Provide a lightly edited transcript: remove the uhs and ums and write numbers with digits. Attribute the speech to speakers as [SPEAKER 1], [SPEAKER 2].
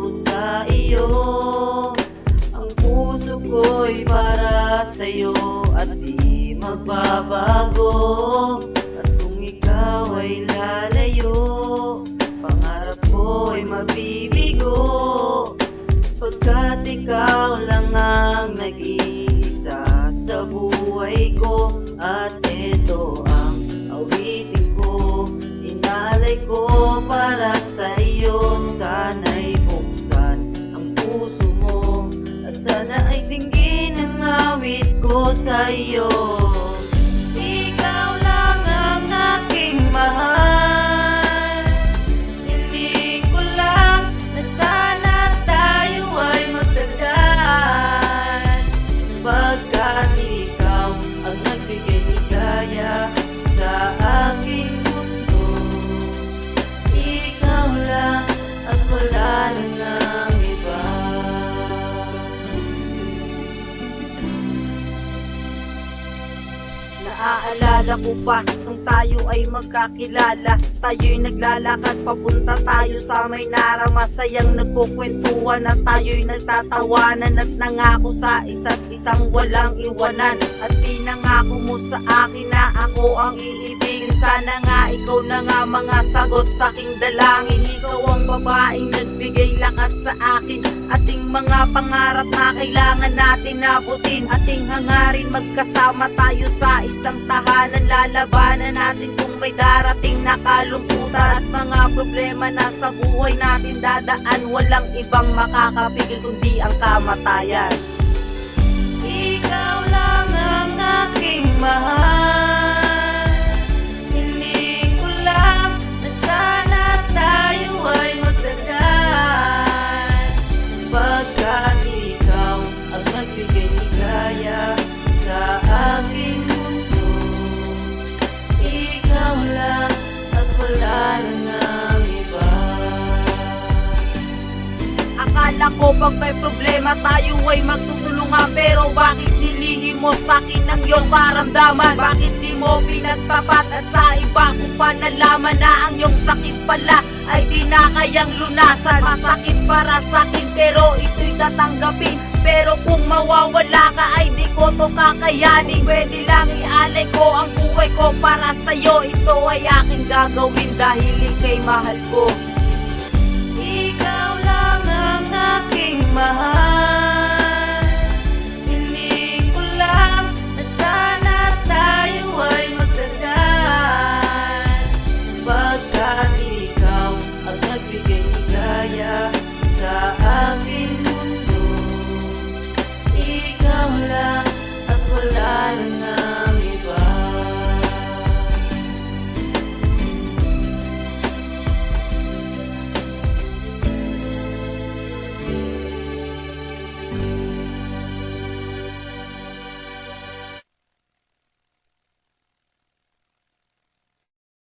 [SPEAKER 1] sa iyo. Ang puso ko'y para sa'yo at di magbabago. At kung ikaw ay lalayo, pangarap ko'y mabibigo. Pagkat ikaw lang ang nag-iisa sa buhay ko. At ito ang awitin ko, inalay ko para sa iyo. Sana'y buksan ang puso mo at sana ay dinggin ang awit ko sa iyo. Ikaw lang ang aking mahal, hiling ko lang na sana tayo ay magtagal. Pagkat ikaw ang nagbigay ligaya sa aking mundo, ikaw lang at wala nang iba. Naaalala ko pa nung tayo ay magkakilala. Tayo'y naglalakad papunta tayo sa Maynara. Masayang nagkukwentuhan at tayo'y nagtatawanan at nangako sa isa't isang walang iwanan. At pinangako mo sa akin na ako ang iibigin. Sana nga ikaw na nga mga sagot sa aking dalangin. Ikaw ang babaeng nagbigay lakas sa akin. Ating mga pangarap na kailangan natin nabutin. Ating hangarin magkasama tayo sa isang tahanan. Lalabanan natin kung may darating na kalungkutan at mga problema na sa buhay natin dadaan. Walang ibang makakapigil kundi ang kamatayan. Ikaw lang ang aking mahal, hiling ko lang na sana tayo ay magtagal. Pagkat ikaw ang nagbigay ligaya sa aking mundo, ikaw lang at wala nang iba. Akala ko pag may problema tayo ay magtutulungan, pero bakit nilihim mo sa'kin ang iyong karamdaman? Bakit di mo pinagtapat at sa iba ko pa nalaman na ang iyong sakit pala ay di na kayang lunasan? Masakit para sa'kin pero ito'y tatanggapin. Pero kung mawawala ka ay di ko to kakayanin. Pwede lang ialay ko ang buhay ko para sa'yo. Ito ay aking gagawin dahil ika'y mahal ko. Ikaw lang ang aking mahal,